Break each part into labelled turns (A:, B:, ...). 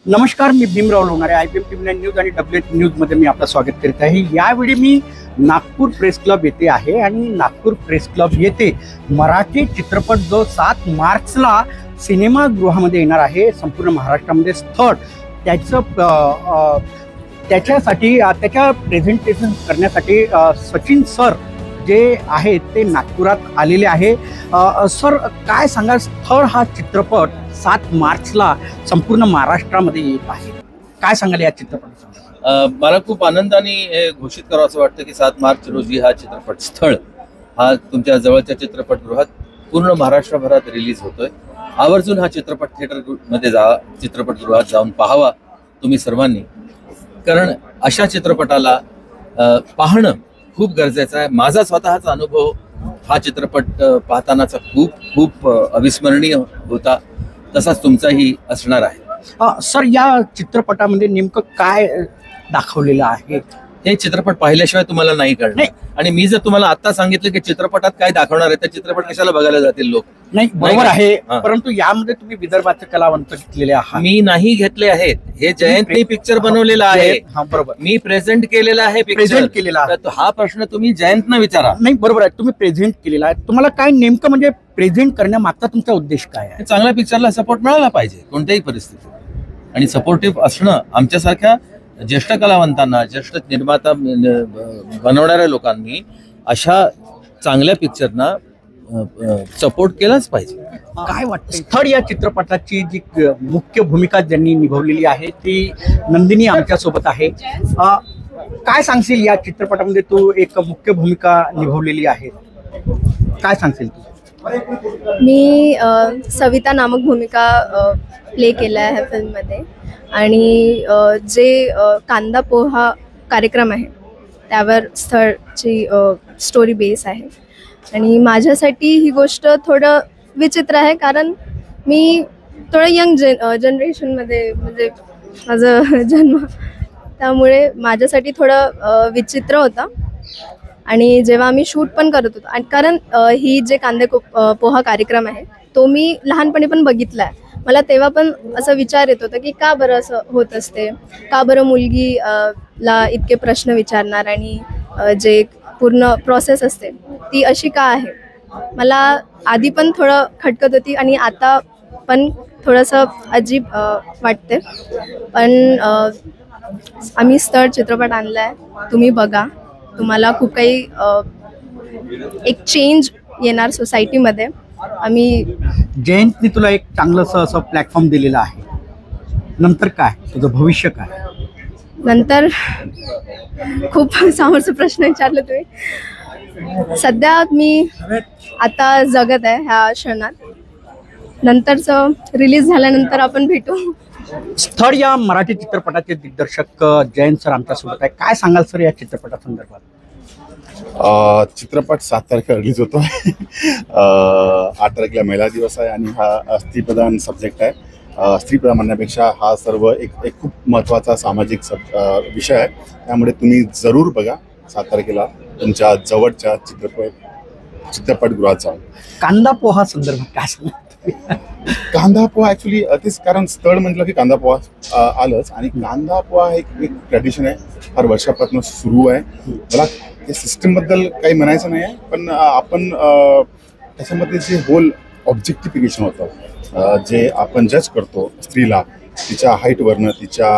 A: नमस्कार, मी Bhimrao Lonare. IBM TV news आणि WH न्यूजमध्ये मी आपलं स्वागत करीत आहे. यावेळी मी नागपूर प्रेस क्लब येथे आहे आणि नागपूर प्रेस क्लब येथे मराठी चित्रपट जो 7 मार्चला सिनेमागृहामध्ये येणार आहे संपूर्ण महाराष्ट्रामध्ये स्थळ त्याच्यासाठी त्याच्या प्रेझेंटेशन करण्यासाठी सचिन सर जे आहेत ते नागपुरात आलेले आहे. सर, काय सांगाल, स्थळ हा चित्रपट 7 मार्चला संपूर्ण महाराष्ट्रामध्ये येत आहे, काय सांगाल या चित्रपटाबद्दल?
B: मला खूप आनंदाने हे घोषित करावं असं वाटतं की 7 मार्च रोजी हा चित्रपट स्थळ हा तुमच्या जवळच्या चित्रपटगृहात पूर्ण महाराष्ट्रभरात रिलीज होतोय. आवर्जून हा चित्रपट थिएटरमध्ये चित्रपटगृहात जाऊन पाहावा तुम्ही सर्वांनी, कारण अशा चित्रपटाला पाहणं खूप गरजेचं आहे. माझा स्वतःचा अनुभव हा चित्रपट पाहतानाचा खूप अविस्मरणीय होता, तसाच तुमचाही असणार आहे.
A: सर, या चित्रपटामध्ये नेमकं काय दाखवलेलं आहे?
B: हे चित्रपट पाहिल्याशिवाय तुम्हाला नाही कळणार. आणि मी जर तुम्हाला आता सांगितलं की चित्रपटात काय दाखवणार आहे तर चित्रपट कशाला बघायला जातील लोक?
A: नाही, बरोबर आहे, परंतु यामध्ये तुम्ही विदर्भाचे कलावंत घेतलेले आहात.
B: मी नाही घेतले आहेत, हे जयंतने पिक्चर बनवलेला आहे.
A: बरोबर,
B: मी प्रेझेंट केलेला आहे,
A: प्रेझेंट केलेला आहे.
B: हा प्रश्न तुम्ही जयंतना विचारा.
A: नाही, बरोबर आहे, तुम्ही प्रेझेंट केलेला आहे. तुम्हाला काय नेमकं म्हणजे प्रेझेंट करण्यामागचा तुमचा उद्देश काय आहे?
B: चांगल्या पिक्चरला सपोर्ट मिळाला पाहिजे कोणत्याही परिस्थितीत, आणि सपोर्टिव्ह असणं आमच्यासारख्या ज्येष्ठ कलावंतांना, ज्येष्ठ निर्माता बनवणाऱ्या लोकांनी अशा चांगल्या पिक्चरना सपोर्ट केलाच पाहिजे.
A: काय वाटतं, स्थळ या चित्रपटाची जी मुख्य भूमिका ज्यांनी निभावलेली आहे ती नंदिनी आमच्या सोबत आहे. काय सांगशील, या चित्रपटामध्ये तू एक मुख्य भूमिका निभावलेली आहे, काय सांगशील तू?
C: मी सविता नामक भूमिका प्ले केला आहे फिल्ममध्ये, आणि जे कांदा पोहा कार्यक्रम आहे त्यावर स्थळची स्टोरी बेस आहे. आणि माझ्यासाठी ही गोष्ट थोडं विचित्र आहे, कारण मी थोडं यंग जनरेशनमध्ये म्हणजे माझं जन्म, त्यामुळे माझ्यासाठी थोडं विचित्र होता. आणि जेव्हा आम्ही शूट पण करत होतो, आणि कारण ही जे पोहा कार्यक्रम आहे तो मी लहानपणी पण बघितला आहे, मला तेव्हा पण असा विचार येत होता की का बरं असं होत असते, का बरं मुलगी ला इतके प्रश्न विचारणार, आणि जे पूर्ण प्रोसेस असते ती अशी का आहे. मला आधी पण थोडं खटकत होती आणि आता पण थोडंसं अजीब वाटते. पण आम्ही स्थळ चित्रपट आणला आहे, तुम्ही बघा, तुम्हाला खूप काही एक चेंज येणार सोसायटीमध्ये. आम्ही
A: जयंतने तुला एक चांगलंसं असं प्लॅटफॉर्म दिलेलं आहे, नंतर काय तुझं भविष्य काय?
C: नंतर खूप समोरचा प्रश्न विचारला तुम्ही. सध्या मी आता जगत आहे ह्या क्षणात, नंतरचं रिलीज झाल्यानंतर आपण भेटू.
A: स्थळ या मराठी चित्रपटाचे दिग्दर्शक जयंत सर आमच्यासोबत आहे, काय सांगाल सर या चित्रपटासंदर्भात?
D: चित्रपट 7 तारखेला रिलीज होतो. 8 तारखेला महिला दिवस आहे आणि हा स्त्रीप्रधान सब्जेक्ट आहे. स्त्रीप्रधान म्हणण्यापेक्षा हा सर्व एक खूप महत्त्वाचा सामाजिक विषय आहे, त्यामुळे तुम्ही जरूर बघा 7 तारखेला तुमच्या जवळच्या चित्रपटगृहात जाऊन.
A: कांदा पोहा संदर्भात काय सांगा?
D: कांदा पोहा ॲक्च्युली तेच, कारण स्थळ म्हटलं की कांदा पोहा आलंच, आणि कांदा पोहा एक ट्रॅडिशन आहे, फार वर्षापासून सुरू आहे. मला त्या सिस्टमबद्दल काही म्हणायचं नाही आहे, पण आपण त्याच्यामध्ये जे होल ऑब्जेक्टिफिकेशन होतं, जे आपण जज करतो स्त्रीला तिच्या हाईटवरनं, तिच्या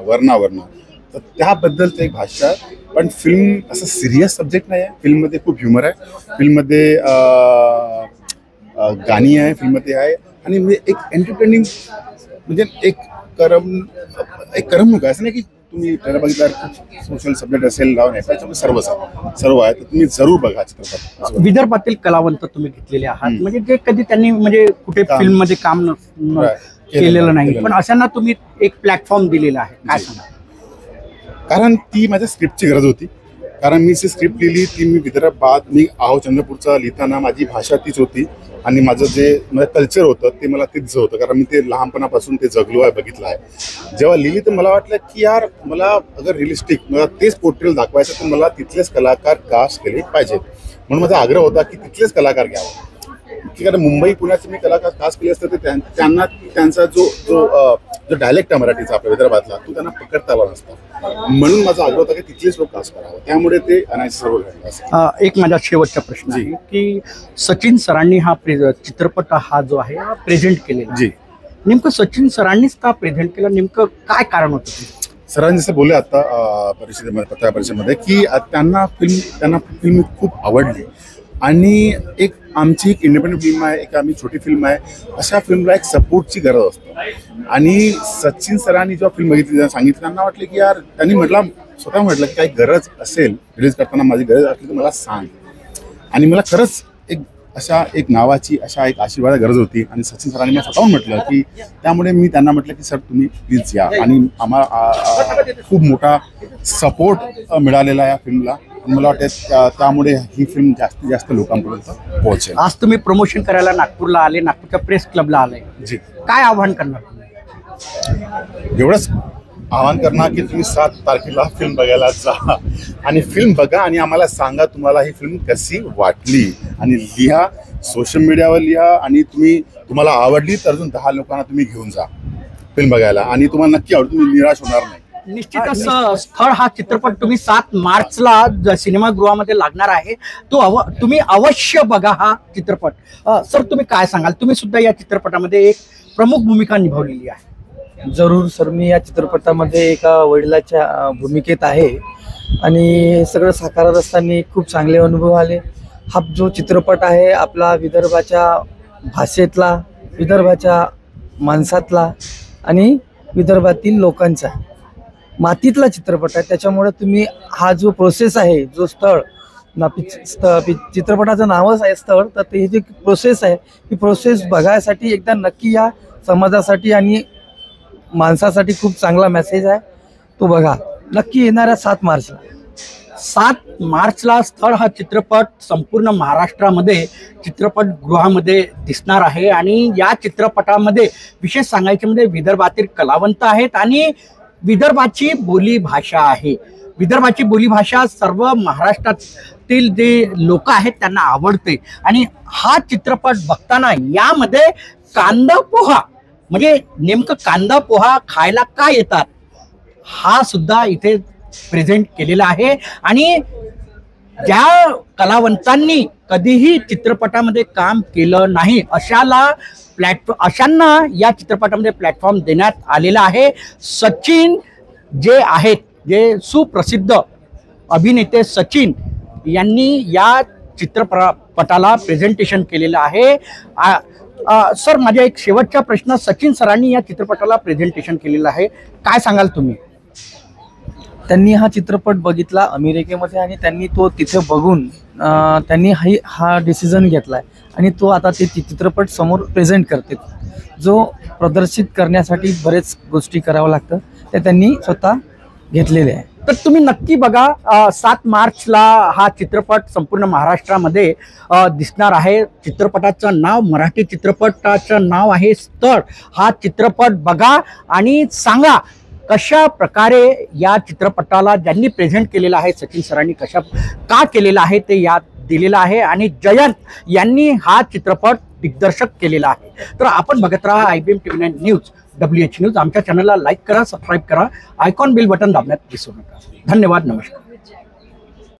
D: वर्णावरनं, तर त्याबद्दलचं एक भाष्य आहे. पण फिल्म असं सिरियस सब्जेक्ट नाही आहे, फिल्ममध्ये खूप ह्युमर आहे, फिल्ममध्ये गाणी आहे, फिल्ममध्ये आहे, आणि म्हणजे एक एंटरटेनिंग, म्हणजे एक करमणूक आहे. असं नाही की तुम्ही त्याला बघितल्यावर सोशल सब्जेक्ट असेल लावून याच्यामध्ये सर्व आहे, तर तुम्ही जरूर बघा चित्रपट.
A: विदर्भातील कलावंत तुम्ही घेतलेले आहात, म्हणजे जे कधी त्यांनी म्हणजे कुठे फिल्म मध्ये काम केलेलं नाही, पण अशांना तुम्ही एक प्लॅटफॉर्म दिलेला आहे, काय सांगा?
D: कारण ती माझ्या स्क्रिप्टची गरज होती, कारण मी जी स्क्रिप्ट लिहिली ती मी विदर्भात, मी आहो चंद्रपूरचा लिहिताना माझी भाषा तीच होती, आणि माझं जे कल्चर होतं ते मला तेच होतं, कारण मी ते लहानपणापासून ते जगलो आहे, बघितलं आहे. जेव्हा लिहिली तर मला वाटलं की यार, मला अगर रिअलिस्टिक मला तेच पोर्ट्रेल दाखवायचं तर मला तिथलेच कलाकार कास्ट केले पाहिजेत, म्हणून माझा आग्रह होता की तिथलेच कलाकार घ्यावं. कारण मुंबई पुण्याचे मी कलाकार कास्ट केले असते तर त्यांना त्यांचा जो जो जो डायलेक्ट आहे मराठीचा आपल्या विदर्भातला तो त्यांना पकडता आला नसता, म्हणून माझा आग्रह होता की तिथलेच लोक कास्ट करावं, त्यामुळे ते अनायस रोल घडला असं.
A: एक माझा शेवटचा प्रश्न आहे की सचिन सरांनी हा चित्रपट हा जो आहे हा प्रेझेंट केलेला
D: जी,
A: नेमकं सचिन सरांनीच का प्रेझेंट केला, नेमकं काय कारण होतं?
D: सरांनी जसं बोलले आता परिषदेमध्ये, पत्रकार परिषदेमध्ये, की त्यांना फिल्म खूप आवडली आणि एक आमची एक इंडिपेंडंट फिल्म आहे, एक आम्ही छोटी फिल्म आहे, अशा फिल्मला एक सपोर्टची गरज असते. आणि सचिन सरांनी जेव्हा फिल्म बघितली सांगितलं, त्यांना वाटलं की यार, त्यांनी स्वतः म्हटलं की काही गरज असेल रिलीज करताना, माझी गरज असली तर मला सांग. आणि मला खरंच एक नावाची अशा एक आशीर्वाद गरज होती आणि सचिन सरांनी मला स्वतःहून म्हटलं की, त्यामुळे मी त्यांना म्हटलं की सर तुम्ही प्लीज या. आणि आम्हाला खूप मोठा सपोर्ट मिळालेला आहे या फिल्मला. मला वाटतं त्यामुळे ही फिल्म जास्तीत जास्त लोकांपर्यंत पोहोचेल.
A: आज तुम्ही प्रमोशन करायला नागपूरला आले, नागपूरच्या प्रेस क्लबला आले,
D: जी,
A: काय आव्हान करणार?
D: एवढंच आवाहन करणार की तुम्ही 7 तारखेला फिल्म बघायला जा आणि फिल्म बघा आणि आम्हाला सांगा तुम्हाला ही फिल्म कशी वाटली. आणि लिहा, सोशल मीडियावर लिहा, आणि तुम्हाला आवडली तर अजून 10 लोकांना तुम्ही घेऊन जा फिल्म बघायला आणि तुम्हाला नक्की आवडेल, तुम्ही निराश होणार नाही.
A: निश्चितच स्थळ हा चित्रपट तुम्ही 7 मार्चला सिनेमागृहामध्ये लागणार आहे, तो तुम्ही अवश्य बघा हा चित्रपट. सर तुम्ही काय सांगाल, तुम्ही सुद्धा या चित्रपटामध्ये एक प्रमुख भूमिका निभावलेली आहे.
E: जरूर सर, मी या चित्रपटामध्ये एका वडिलाच्या भूमिकेत आहे आणि सगळं साकारत असताना खूप चांगले अनुभव आले. हा जो चित्रपट आहे आपला विदर्भाच्या भाषेतला, विदर्भाच्या माणसातला आणि विदर्भातील लोकांचा मातीतला चित्रपट आहे. त्याच्यामुळे तुम्ही हा जो प्रोसेस आहे, जो चित्रपटाचं नावच आहे स्थळ, तर ही जी प्रोसेस आहे ही प्रोसेस बघायसाठी एकदा नक्की या. समाजासाठी आणि माणसासाठी खूप चांगला मेसेज आहे, तो बघा नक्की. येणाऱ्या 7 मार्चला
A: 7 मार्चला स्थळ हा चित्रपट संपूर्ण महाराष्ट्रामध्ये चित्रपटगृहामध्ये दिसणार आहे. आणि या चित्रपटामध्ये विशेष सांगायचे म्हणजे विदर्भातील कलावंत आहेत आणि विदर्भाची बोलीभाषा आहे. विदर्भाची बोलीभाषा सर्व महाराष्ट्रातील जे लोक आहेत त्यांना आवडते. आणि हा चित्रपट बघताना यामध्ये कांदा पोहा, म्हणजे नेमकं कांदा पोहा खायला का येतात, हा सुद्धा इथे प्रेझेंट केलेला आहे. आणि ज्या कलावंतांनी कधीही चित्रपटामध्ये काम केलं नाही अशांना या चित्रपटामध्ये प्लॅटफॉर्म देण्यात आलेला आहे. सचिन जे आहेत, जे सुप्रसिद्ध अभिनेते सचिन यांनी या चित्रपटाला प्रेझेंटेशन केलेलं आहे. सर माझा एक शेवटचा प्रश्न, सचिन सरांनी या चित्रपटाला प्रेझेंटेशन केलेलं आहे, काय सांगाल तुम्ही?
E: त्यांनी हा चित्रपट बघितला अमेरिकेमध्ये आणि त्यांनी तो तिथे बघून त्यांनी हा डिसिजन घेतलाय आणि तो आता ते चित्रपट समोर प्रेझेंट करते. जो प्रदर्शित करण्यासाठी बरेच गोष्टी करावं लागतं, ते त्यांनी स्वतः घेतलेले आहे.
A: तर तुम्ही नक्की बघा. 7 मार्चला हा चित्रपट संपूर्ण महाराष्ट्रामध्ये दिसणार आहे. चित्रपटाचं नाव, मराठी चित्रपटाचं नाव आहे स्थळ. हा चित्रपट बघा आणि सांगा कशा प्रकारे या चित्रपटाला ज्यांनी प्रेझेंट केलेलं आहे सचिन सरांनी का केलेलं आहे ते यात दिलेलं आहे. आणि जयंत यांनी हा चित्रपट दिग्दर्शक केलेला आहे. तर आपण बघत राहा IBM TV9 news, WH news. आमच्या चॅनलला लाईक करा, सबस्क्राईब करा, आयकॉन बिल बटन दाबण्यात विसरू नका. धन्यवाद, नमस्कार.